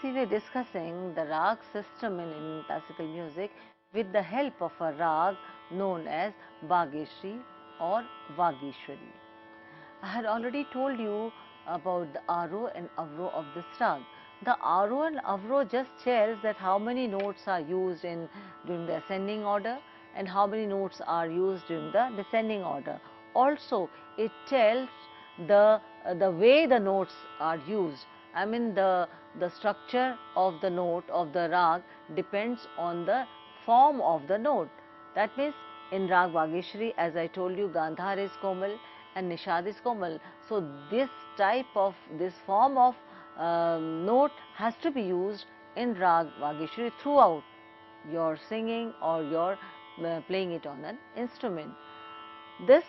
we were discussing the rag system in Indian classical music with the help of a rag known as Bageshri or Vageshwari. I had already told you about the Aro and Avro of this rag. The Aro and Avro just tells that how many notes are used during the ascending order and how many notes are used during the descending order. Also, it tells the way the notes are used. I mean the structure of the note of the rag depends on the form of the note. That means in Rag Vageshri, as I told you, Gandhar is Komal and Nishad is Komal. So this form of note has to be used in Rag Vageshri throughout your singing or your playing it on an instrument. This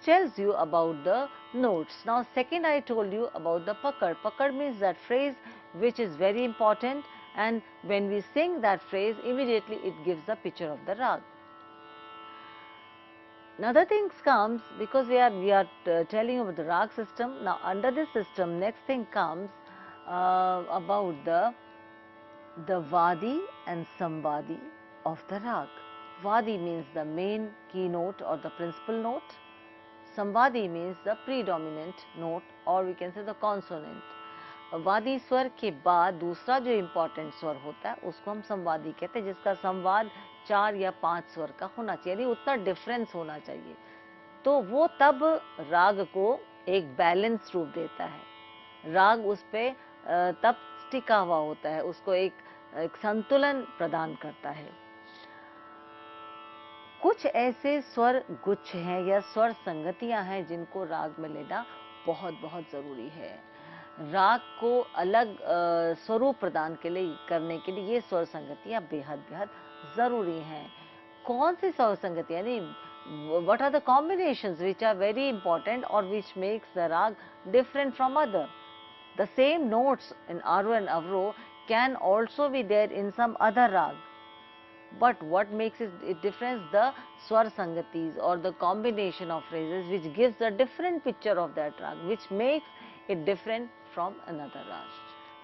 tells you about the notes. Now second, I told you about the pakad. Pakad means that phrase which is very important, and when we sing that phrase, immediately it gives the picture of the rag. Another thing comes, because we are telling about the rag system. Now under this system, next thing comes about the Vadi and Samvadi of the rag. Vadi means the main key note or the principal note. Samvadi means the predominant note, or we can say the consonant. वादी स्वर के बाद दूसरा जो important स्वर होता है उसको हम संवादी कहते हैं, जिसका संवाद 4 या 5 स्वर का होना चाहिए, यानी उतना डिफरेंस होना चाहिए, तो वो तब राग को एक बैलेंस रूप देता है। राग उस पे तब टिका हुआ होता है, उसको एक संतुलन प्रदान करता है। कुछ ऐसे स्वर गुच्छ हैं या स्वर संगतियां हैं जिनको राग में लेना बहुत बहुत जरूरी है। राग को अलग स्वरूप प्रदान करने के लिए ये स्वर संगतियां बेहद बेहद जरूरी हैं। कौन सी स्वर संगतियां, यानी what are the combinations which are very important और which makes the raga different from other. The same notes in aroh and avaroh can also be there in some other raga, but what makes it difference? The swar sangatis or the combination of phrases which gives a different picture of that rag, which makes it different from another rag.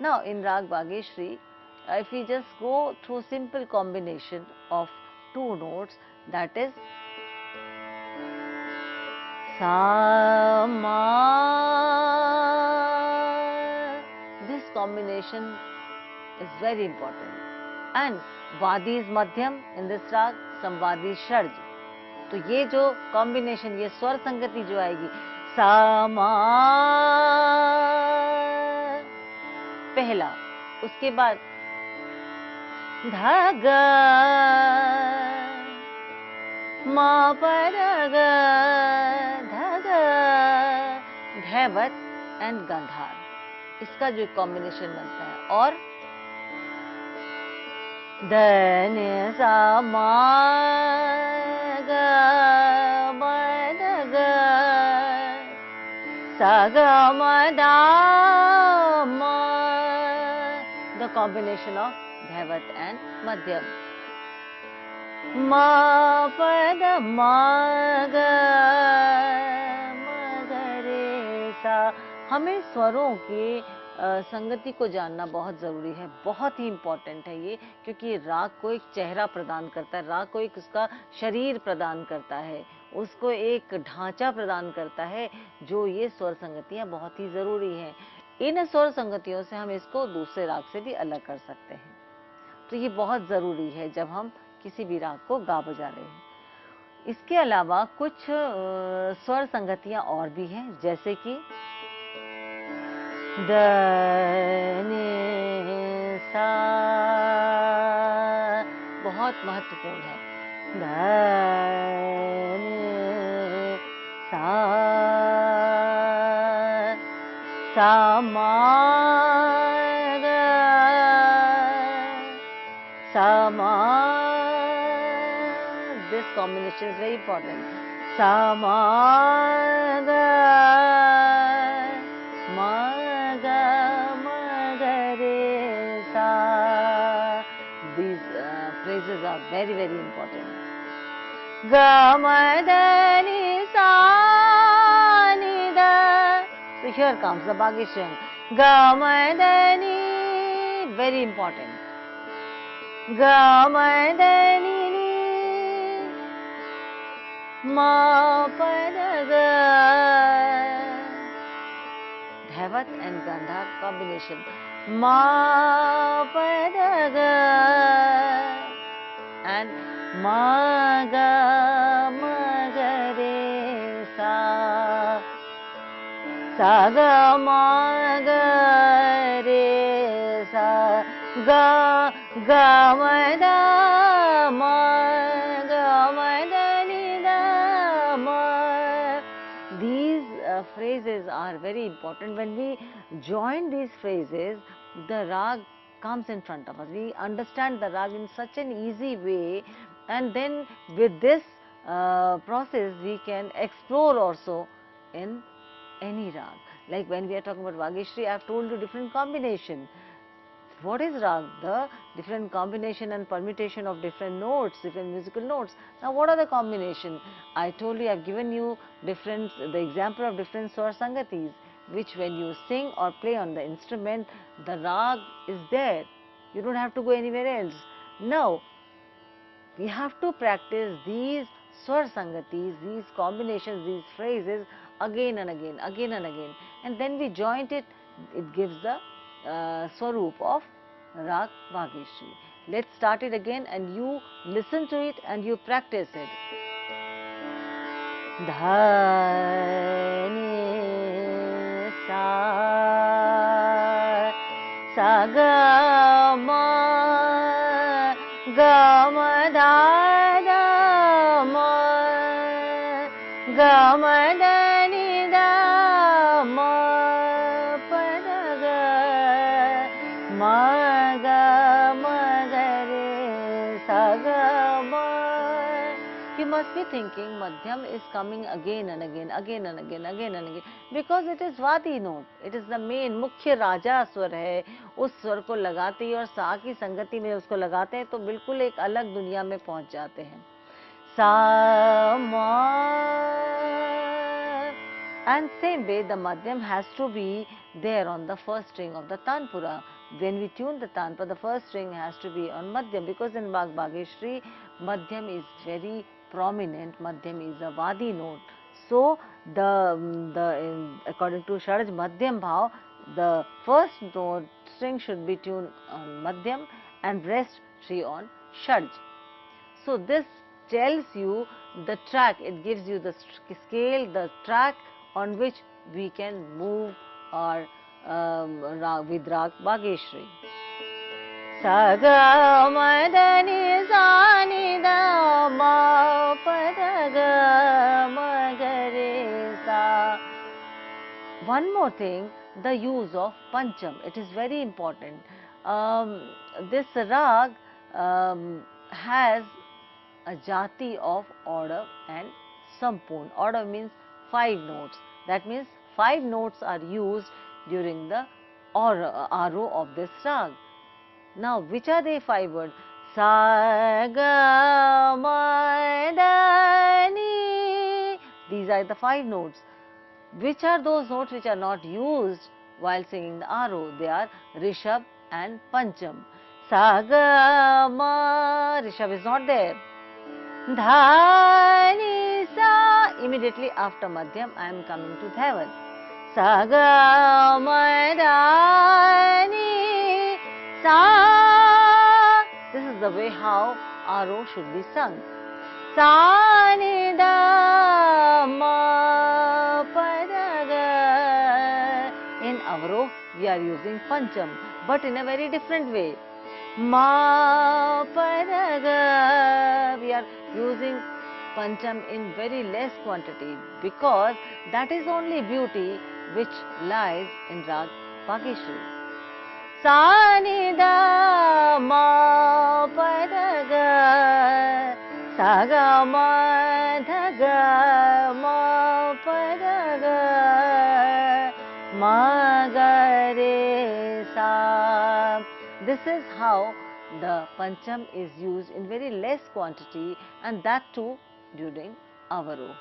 Now in Rag Vageshri, if we just go through simple combination of two notes, that is Sa Ma. This combination is very important. And वादी is मध्यम in this राग, संवादी षड्ज। तो ये जो combination, ये स्वर संगति जो आएगी, सामा पहला, उसके बाद धागा मा परगा धागा, धैवत एंड गंधार, इसका जो कॉम्बिनेशन बनता है। और धन्य सा मा गा मा गा सा गा मा दा मा, the combination of dhaivat and madhyam। मा पद मा गा मा गा रे सा। हमें स्वरों की संगति को जानना बहुत ज़रूरी है, बहुत ही इम्पॉर्टेंट है ये, क्योंकि राग को एक चेहरा प्रदान करता है, राग को एक उसका शरीर प्रदान करता है, उसको एक ढांचा प्रदान करता है, जो ये स्वर संगतियाँ बहुत ही ज़रूरी हैं। इन स्वर संगतियों से हम इसको दूसरे राग से भी अलग कर सकते हैं, तो ये बहुत ज़रूरी है जब हम किसी भी राग को गा बजा रहे हैं। इसके अलावा कुछ स्वर संगतियाँ और भी हैं, जैसे कि द नि सा, बहुत महत्वपूर्ण है। द नि सा, सा मा गा सा मा, this combination is very important। सा मा गा मा गा मा गा रे सा। These phrases are very very important। गा मा दा नि सा नि दा, so here comes the Bageshwan। गा मा दा नि very important. Ga ma da ni ni ma pa da ga. Dhavat and Gandhar combination. Ma pa da ga and ma ga re sa. Sa ga ma ga re sa. Ga ma da ni da ma. These phrases are very important. When we join these phrases, the rag comes in front of us. We understand the rag in such an easy way, and then with this process we can explore also in any rag. Like when we are talking about Vageshri, I have told you different combination. What is rag? The different combination and permutation of different notes, different musical notes. Now what are the combination? I told you, I have given you the example of different swar sangatis, which when you sing or play on the instrument, the rag is there. You don't have to go anywhere else. Now, we have to practice these swar sangatis, these combinations, these phrases again and again, and then we joint it, it gives the swaroop of rag Vageshri. Let's start it again and you listen to it and you practice it. Dha ni sa sa ga ma da ma da ni da ma pa da ga ma ga re sa ga ma. You must be thinking Madhyam is coming again and again, because it is Vadi note. It is the main मुख्य राजा स्वर है. उस स्वर को लगाते ही और सा की संगति में उसको लगाते हैं तो बिल्कुल एक अलग दुनिया में पहुंच जाते हैं. Sa ma. And same way the Madhyam has to be there on the first string of the Tanpura. When we tune the Tanpura, the first string has to be on Madhyam, because in Rag Vageshri, Madhyam is very prominent. Madhyam is a Vadi note. So, according to Sharaj Madhyam Bhav, the first note string should be tuned on Madhyam and rest 3 on Sharaj. So, this tells you the track, it gives you the scale, the track on which we can move our with Rag Vageshri. Sa ga ma da ni sa ni da ma pa da ga ma ga re sa. One more thing, the use of Pancham. It is very important. This rag has a jati of order and sampurn. Order means 5 notes. That means 5 notes are used during the aro of this rag. Now, which are the 5 words? Sa ga ma da ni. These are the 5 notes. Which are those notes which are not used while singing the aro? They are Rishabh and Pancham. Sa ga ma. Rishabh is not there. Dha ni sa. Immediately after Madhyam, I am coming to Dhavat. Sa ga ma da ni sa. This is the way how aro should be sung. Sa ni da ma pa da ga. In Avroh, we are using Pancham, but in a very different way. Ma pa da ga. We are using Pancham in very less quantity, because that is only beauty which lies in Rag Vageshri. Sa ni da ma pa da ga. Sa ga ma da ga ma pa da ga ma ga re sa. This is how the Pancham is used in very less quantity, and that too during Avaro.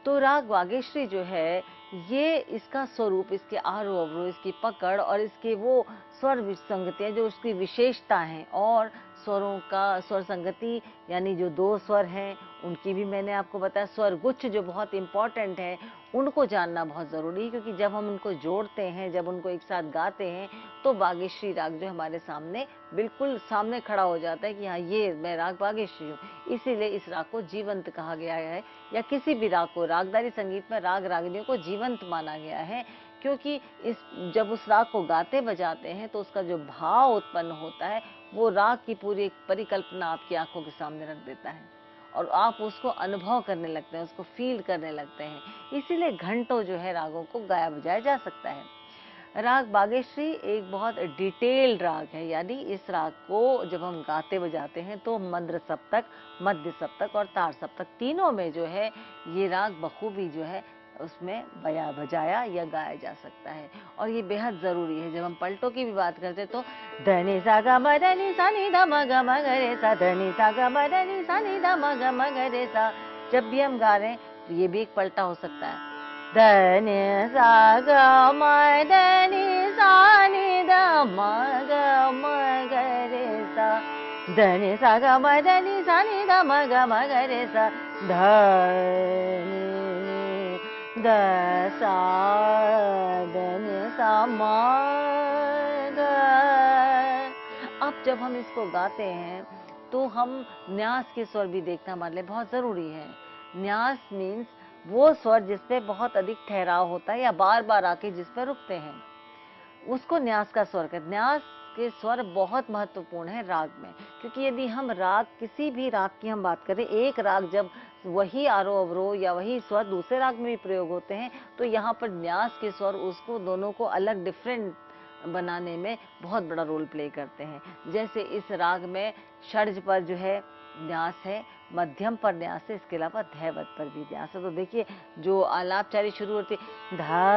तो राग वागेश्वरी जो है ये इसका स्वरूप, इसके आरोह अवरोह, इसकी पकड़ और इसके वो स्वर विसंगतियाँ जो उसकी विशेषता हैं, और स्वरों का स्वर संगति यानी जो 2 स्वर हैं उनकी भी मैंने आपको बताया। स्वर गुच्छ जो बहुत इम्पॉर्टेंट है, उनको जानना बहुत ज़रूरी है, क्योंकि जब हम उनको जोड़ते हैं, जब उनको एक साथ गाते हैं, तो बागेश्वरी राग जो हमारे सामने बिल्कुल सामने खड़ा हो जाता है कि हाँ, ये मैं राग बागेश्वरी हूँ। इसीलिए इस राग को जीवंत कहा गया है, या किसी भी राग को, रागदारी संगीत में राग रागिनियों को जीवंत माना गया है, क्योंकि जब उस राग को गाते बजाते हैं तो उसका जो भाव उत्पन्न होता है, वो राग की पूरी एक परिकल्पना आपकी आंखों के सामने रख देता है, और आप उसको अनुभव करने लगते हैं, उसको फील करने लगते हैं। इसीलिए घंटों जो है रागों को गाया बजाया जा सकता है। राग बागेश्वरी एक बहुत डिटेल्ड राग है, यानी इस राग को जब हम गाते बजाते हैं तो मंद्र सप्तक, मध्य सप्तक और तार सप्तक तीनों में जो है ये राग बखूबी जो है उसमें बजाया या गाया जा सकता है, और ये बेहद ज़रूरी है। जब हम पलटों की भी बात करते तो धनी सा ग म धनी सा नि ध म ग म ग रे सा, धनी सा ग म धनी सा नि ध म ग म ग रे सा, जब भी हम गा रहे हैं तो ये भी एक पलटा हो सकता है। धनी सा ग म धनी सा नि ध म ग म ग रे सा, धनी सा ग म धनी सा नि ध म ग म ग रे सा, धनी द सा धनी सा म ग। अब जब हम इसको गाते हैं तो हम न्यास के स्वर भी देखना हमारे लिए बहुत ज़रूरी है। न्यास मीन्स वो स्वर जिसपे बहुत अधिक ठहराव होता है या बार बार आके जिस पर रुकते हैं, उसको न्यास का स्वर कहते हैं। न्यास के स्वर बहुत महत्वपूर्ण है राग में, क्योंकि यदि हम राग, किसी भी राग की हम बात करें, एक राग जब वही आरोह अवरोह या वही स्वर दूसरे राग में भी प्रयोग होते हैं, तो यहाँ पर न्यास के स्वर उसको दोनों को अलग डिफरेंट बनाने में बहुत बड़ा रोल प्ले करते हैं। जैसे इस राग में षड्ज पर जो है न्यास है, मध्यम पर न्यास है, इसके अलावा धैवत पर भी न्यास है। तो देखिए जो आलापचारी शुरू होती है धा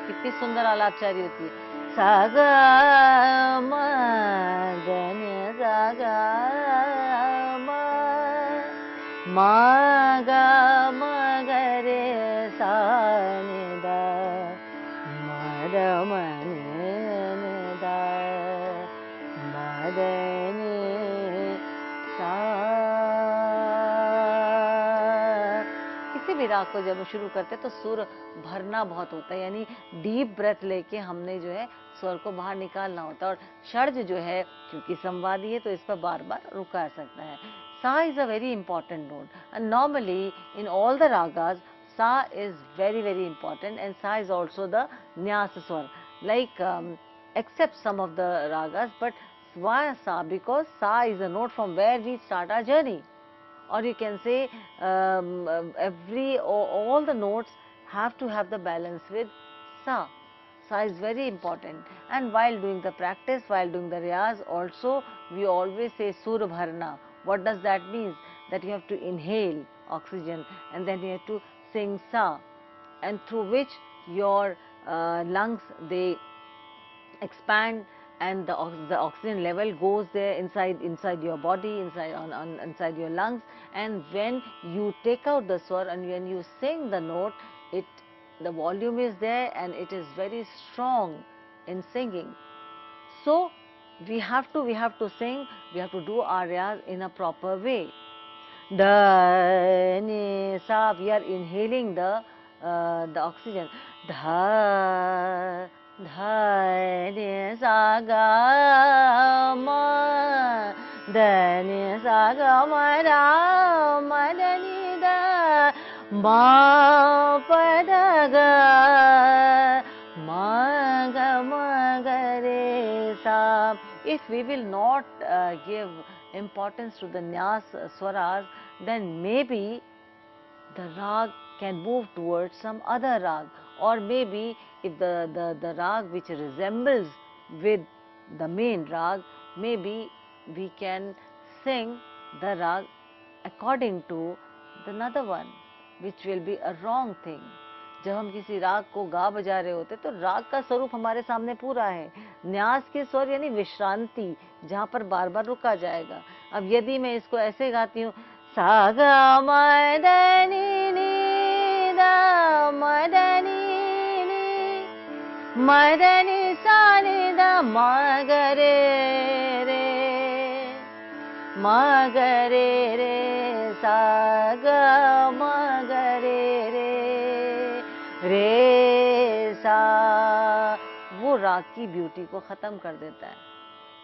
कितनी सुंदर आलापचारी होती है। सा ग म ग न सा ग म ग म ग रे सा नि द म द म नि द म द नि सा। किसी भी राग को जब हम शुरू करते हैं तो सुर भरना बहुत होता है, यानी डीप ब्रेथ लेके हमने जो है स्वर को बाहर निकालना होता है, और षड्ज जो है क्योंकि संवादी है तो इस पर बार बार रुका सकता है। सा is a very important note, and normally in all the ragas सा is very important, and sa is also the nyas swar, like except some of the ragas, but why sa? Because sa is a note from where we start our journey, or you can say all the notes have to have the balance with sa. Sa is very important, and while doing the practice, while doing the riyaz also, we always say sur bharna. What does that mean? That you have to inhale oxygen and then you have to sing sa, and through which your lungs, they expand, and the oxygen level goes there inside your body, inside your lungs, and when you take out the swar and when you sing the note, the volume is there and it is very strong in singing. So we have to sing, we have to do our riyaz in a proper way. Da ni sa, we are inhaling the oxygen. Dha dha ni sa ga ma, da ni sa ga ma ra ma da ni da ma pa da ga ma ga ma ga re sa. If we will not give importance to the nyas swaras, then maybe the rag can move towards some other rag, or maybe if the rag which resembles with the main rag, maybe we can sing the rag according to another one, which will be a wrong thing. जब हम किसी राग को गा बजा रहे होते तो राग का स्वरूप हमारे सामने पूरा है। न्यास के स्वर यानी विश्रांति, जहाँ पर बार बार रुका जाएगा। अब यदि मैं इसको ऐसे गाती हूँ, सा गा म द नि नी द म द नी नी म द नि सा नि द म ग रे म ग रे सा ग म ग रे सा, वो राग की ब्यूटी को खत्म कर देता है।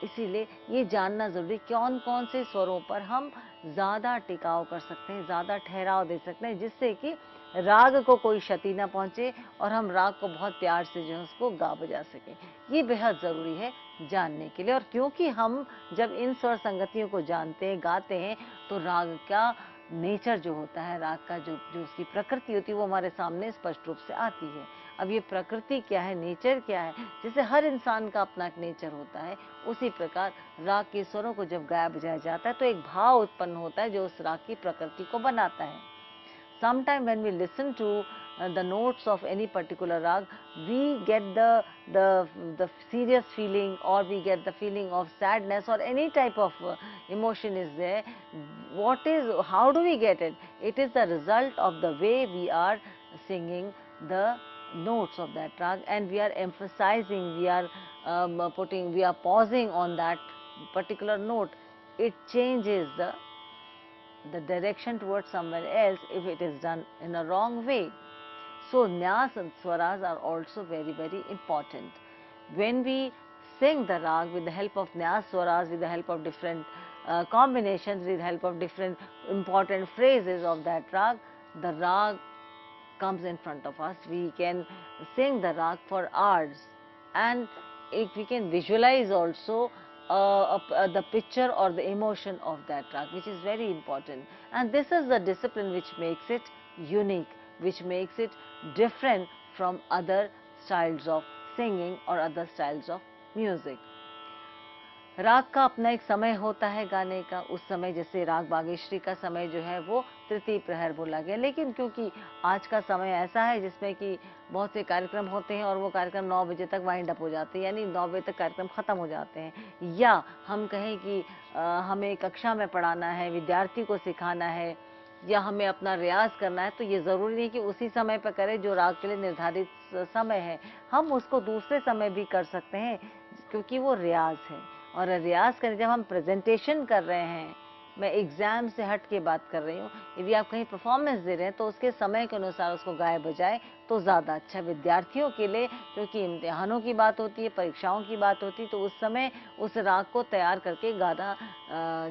इसीलिए ये जानना जरूरी, कौन कौन से स्वरों पर हम ज्यादा टिकाव कर सकते हैं, ज्यादा ठहराव दे सकते हैं, जिससे कि राग को कोई क्षति ना पहुंचे और हम राग को बहुत प्यार से जो है उसको गा बजा सकें। ये बेहद जरूरी है जानने के लिए। और क्योंकि हम जब इन स्वर संगतियों को जानते हैं, गाते हैं, तो राग का नेचर जो होता है, राग का जो उसकी प्रकृति होती है, वो हमारे सामने स्पष्ट रूप से आती है। अब ये प्रकृति क्या है, नेचर क्या है, जैसे हर इंसान का अपना एक नेचर होता है, उसी प्रकार राग के स्वरों को जब गाया बजाया जाता है तो एक भाव उत्पन्न होता है जो उस राग की प्रकृति को बनाता है। Sometime when we listen to the notes of any particular rag, we get the serious feeling, or we get the feeling of sadness, or any type of emotion is there. How do we get it? It is the result of the way we are singing the notes of that rag, and we are emphasizing, we are pausing on that particular note. It changes the direction towards somewhere else if it is done in a wrong way. So nyas and swaras are also very, very important. When we sing the rag with the help of nyas swaras, with the help of different combinations, with the help of different important phrases of that rag, the rag comes in front of us. We can sing the rag for hours, and if we can visualize also the picture or the emotion of that rag, which is very important. And this is the discipline which makes it unique, which makes it different from other styles of singing or other styles of music. राग का अपना एक समय होता है गाने का। उस समय जैसे राग बागेश्वरी का समय जो है वो तृतीय प्रहर बोला गया, लेकिन क्योंकि आज का समय ऐसा है जिसमें कि बहुत से कार्यक्रम होते हैं और वो कार्यक्रम 9 बजे तक वाइंड अप हो जाते हैं, यानी 9 बजे तक कार्यक्रम खत्म हो जाते हैं। या हम कहें कि हमें कक्षा में पढ़ाना है, विद्यार्थी को सिखाना है, या हमें अपना रियाज करना है, तो ये ज़रूरी नहीं कि उसी समय पर करें जो राग के लिए निर्धारित समय है। हम उसको दूसरे समय भी कर सकते हैं, क्योंकि वो रियाज है। और रियाज करें, जब हम प्रेजेंटेशन कर रहे हैं, मैं एग्जाम से हट के बात कर रही हूँ, यदि आप कहीं परफॉर्मेंस दे रहे हैं तो उसके समय के अनुसार उसको गाए बजाए तो ज़्यादा अच्छा विद्यार्थियों के लिए, क्योंकि इम्तिहानों की बात होती है, परीक्षाओं की बात होती है, तो उस समय उस राग को तैयार करके गाना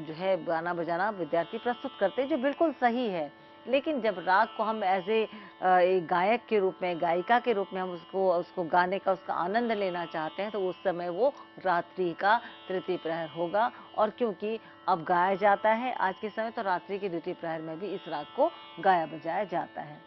जो है गाना बजाना विद्यार्थी प्रस्तुत करते हैं, जो बिल्कुल सही है। लेकिन जब राग को हम एज एक गायक के रूप में, गायिका के रूप में हम उसको गाने का, उसका आनंद लेना चाहते हैं, तो उस समय वो रात्रि का तृतीय प्रहर होगा। और क्योंकि अब गाया जाता है आज के समय, तो रात्रि के द्वितीय प्रहर में भी इस राग को गाया बजाया जाता है।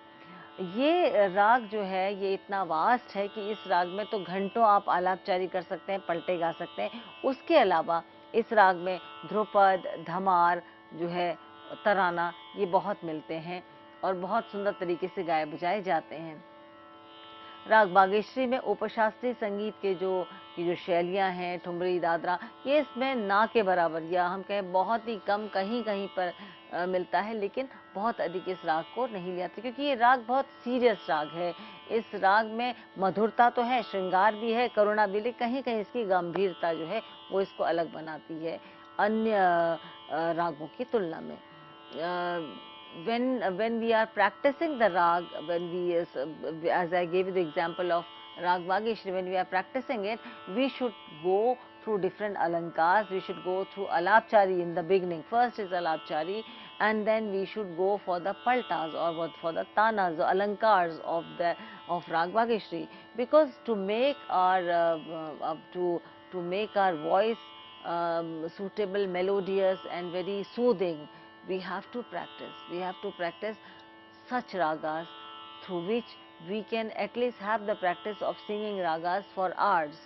ये राग जो है ये इतना वास्ट है कि इस राग में तो घंटों आप आलापचारी कर सकते हैं, पलटे गा सकते हैं। उसके अलावा इस राग में ध्रुपद, धमार जो है, तराना, ये बहुत मिलते हैं और बहुत सुंदर तरीके से गाए बजाए जाते हैं। राग बागेश्वरी में उपशास्त्रीय संगीत के जो शैलियां हैं, ठुमरी, दादरा, ये इसमें ना के बराबर, या हम कहें बहुत ही कम कहीं कहीं पर मिलता है, लेकिन बहुत अधिक इस राग को नहीं लिया जाता, क्योंकि ये राग बहुत सीरियस राग है। इस राग में मधुरता तो है, श्रृंगार भी है, करुणा भी, लेकिन कहीं कहीं इसकी गंभीरता जो है वो इसको अलग बनाती है अन्य रागों की तुलना में। When we are practicing the rag, as I gave you the example of Rag Bageshri, when we are practicing it, we should go through different alankars. We should go through alapchari in the beginning. First is alapchari, and then we should go for the paltas, or for the tanas, the alankars of Rag Bageshri, because to make our to make our voice suitable, melodious, and very soothing, we have to practice. We have to practice such ragas through which we can at least have the practice of singing ragas for hours.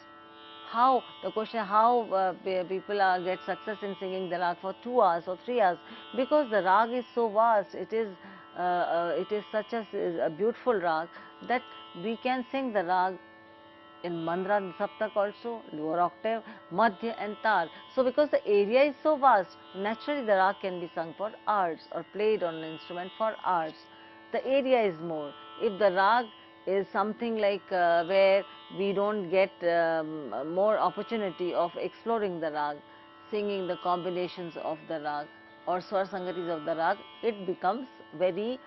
How, the question, how people get success in singing the rag for 2 hours or 3 hours? Because the rag is so vast. It is it is such a beautiful rag that we can sing the rag in mandra and saptak also, lower octave, madhya and tar. So because the area is so vast, naturally the rag can be sung for hours or played on an instrument for hours. The area is more. If the rag is something like where we don't get more opportunity of exploring the rag, singing the combinations of the rag or swar sangatis of the rag, it becomes very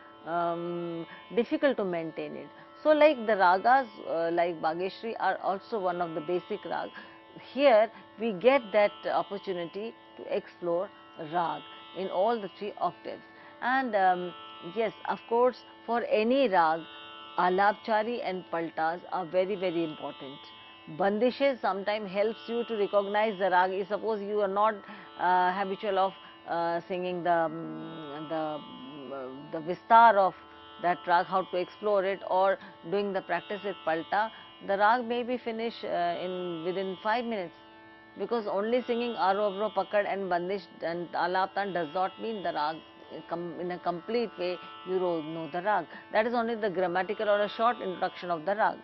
difficult to maintain it. So like the ragas like Bageshri are also one of the basic rag. Here we get that opportunity to explore rag in all the three octaves. And yes, of course, for any rag, alapchari and paltas are very, very important. Bandishes sometimes helps you to recognize the rag. Suppose you are not habitual of singing the vistar of that rag, how to explore it, or doing the practice with palta, the rag may be finished in within 5 minutes, because only singing aro avro pakad and bandish and alaptan does not mean the rag in a complete way you know the rag. That is only the grammatical or a short introduction of the rag.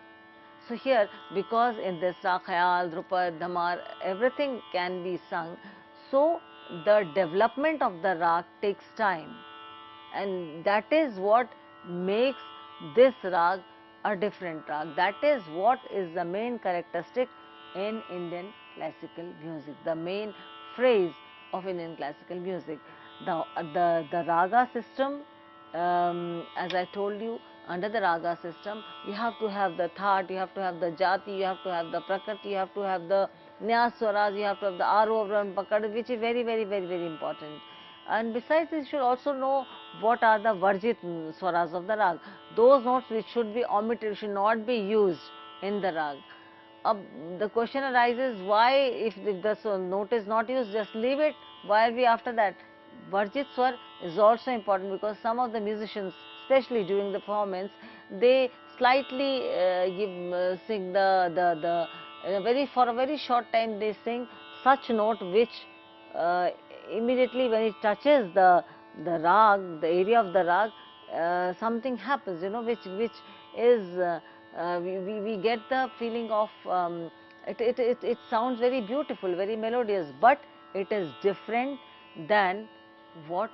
So here, because in this rag khayal, drupad, dhamar, everything can be sung, so the development of the rag takes time, and that is what makes this rag a different rag. That is what is the main characteristic in Indian classical music, the main phrase of Indian classical music. The raga system, as I told you, under the raga system, you have to have the thaat, you have to have the jati, you have to have the prakriti, you have to have the nyas swaras, you have to have the aro and pakad, which is very, very, very, very important. And besides this, you should also know what are the varjit swaras of the rag. Those notes which should be omitted, should not be used in the rag. The question arises, why if the note is not used, just leave it, why are we after that? Varjit swar is also important, because some of the musicians, especially during the performance, they slightly sing for a very short time they sing such note which immediately when it touches the rag, the area of the rag, something happens, which is we get the feeling of it sounds very beautiful, very melodious, but it is different than what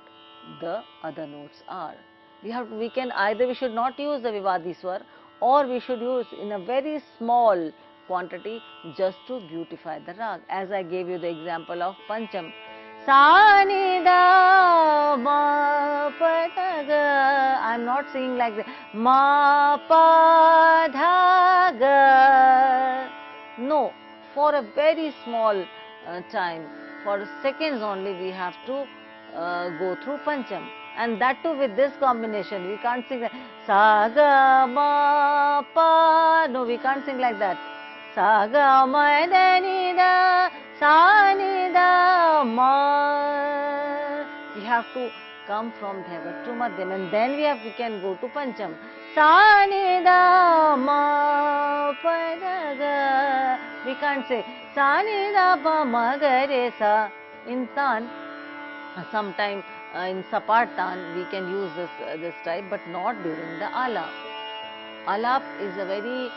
the other notes are. We can either, we should not use the vivadi swar, or we should use in a very small quantity just to beautify the rag. As I gave you the example of Pancham. Sa ni da ma pa dha ga. I am not singing like this. Ma pa dha ga. No, for a very small time, for seconds only, we have to go through Pancham. And that too with this combination. We can't sing that. Sa ga ma pa. No, we can't sing like that. Sa ga ma da ni da. Sa ni da ma. We have to come from Dhaivat to Madhyam, and then we can go to Pancham. Sa ni da ma pa da ga. We can't say sa ni da pa ma ga re sa. In tan, sometime in Sapartan we can use this type, but not during the alap. Alap is a very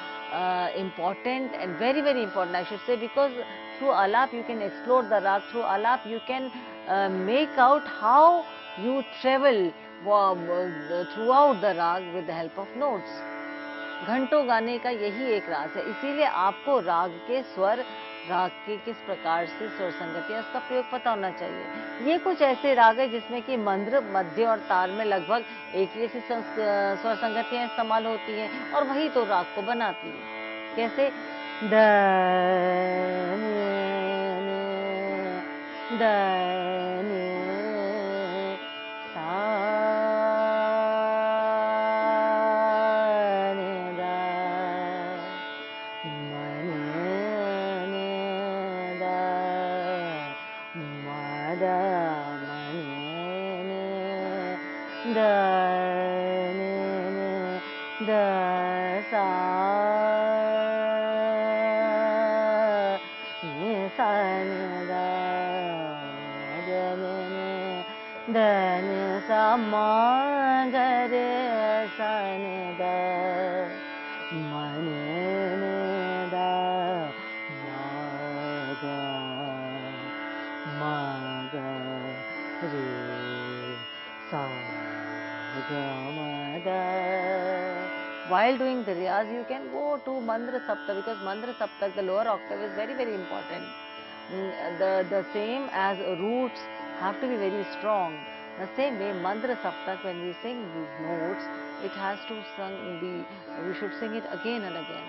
important and very, very important, I should say, because through alap you can explore the rag. Through alap you can make out how you travel throughout the rag with the help of notes. घंटों गाने का यही एक राज है, इसीलिए आपको राग के स्वर, राग के किस प्रकार से स्वर संगति है, उसका प्रयोग पता होना चाहिए। ये कुछ ऐसे राग है जिसमें कि मंद्र, मध्य और तार में लगभग एक जैसी स्वर संगतियां इस्तेमाल होती हैं, और वही तो राग को बनाती है। कैसे? The sa ni da ma ni da ma ga re sa ga ma da. While doing the riyaz, you can go to Mandra Saptak, because Mandra Saptak, the lower octave, is very, very important. The same as roots have to be very strong. The same way, Mandra Saptak, when we sing these notes, it has to we should sing it again and again.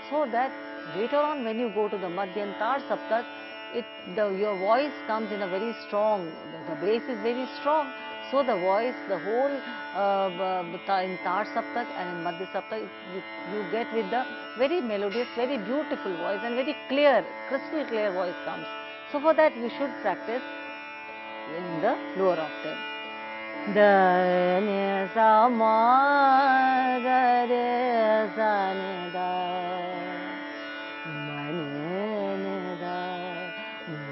So that later on, when you go to the Madhyantar Saptak, your voice comes in a very strong, the bass is very strong. So the voice, the whole in Tar Saptak and in Madhya Saptak, you get with the very melodious, very beautiful voice and very clear, crystal clear voice comes. So for that we should practice in the lower octave. Da ni sa ma ga re sa ni da ma ni da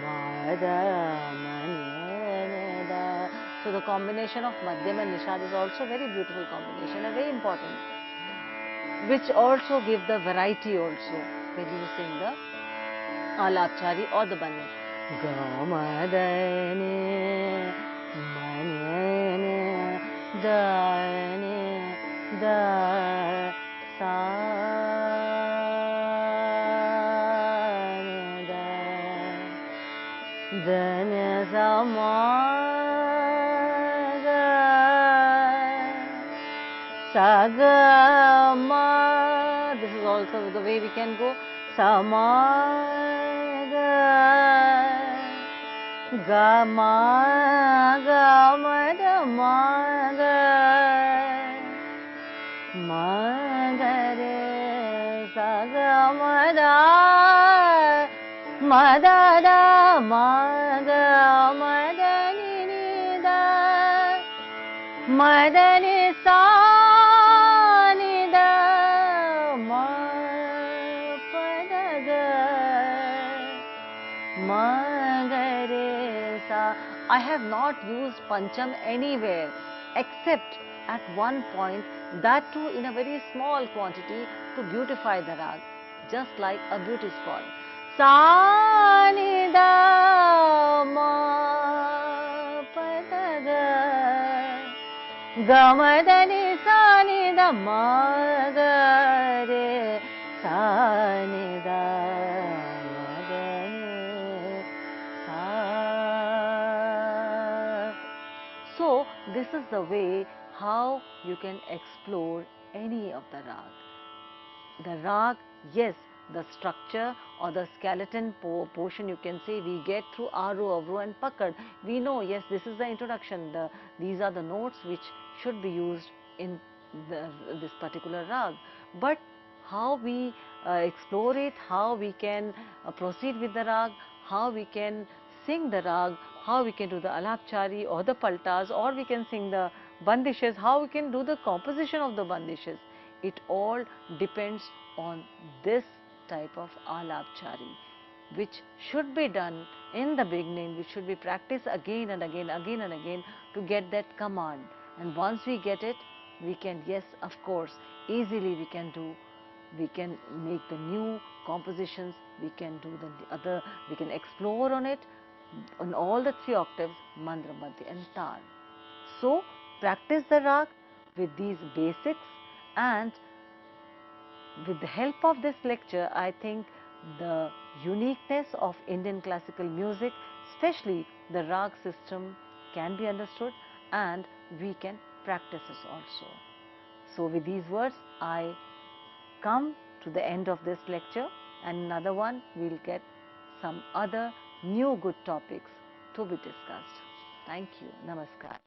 ma da ma ni da. So the combination of Madhyam and Nishad is also a very beautiful combination and very important, which also give the variety also when you sing the Alapchari or the Bandi. Ga ma da ni ma ni da sa ni da ni sa ma sa ga ma. This is also the way we can go. Sa ma ga ma da ma ga re sa ga ma da ma da ni da ma da ni sa ni da ma pa da ga ma ga re sa. I have not used Pancham anywhere except at one point, that too in a very small quantity, to beautify the rag, just like a beauty spot. Sa ni da ma pa da ga ma da ni sa ni da ma ga re sa ni da ma da ni sa. So this is the way how you can explore any of the rag. The rag, yes, the structure or the skeleton portion, you can say, we get through Aro, Avro and Pakad. We know, yes, this is the introduction. These are the notes which should be used in this particular rag. But how we explore it, how we can proceed with the rag, how we can sing the rag, how we can do the Alapchari or the Paltas, or we can sing the Bandishes, how we can do the composition of the Bandishes. It all depends on this type of Alapchari, which should be done in the beginning, which should be practiced again and again, to get that command. And once we get it, we can, yes, of course, easily we can make the new compositions, we can do the other, we can explore on it, on all the 3 octaves, Mandra, Madhya and Tar. So, practice the rag with these basics, and with the help of this lecture, I think the uniqueness of Indian classical music, especially the rag system, can be understood, and we can practice it also. So with these words, I come to the end of this lecture, and another one we will get some other new good topics to be discussed. Thank you. Namaskar.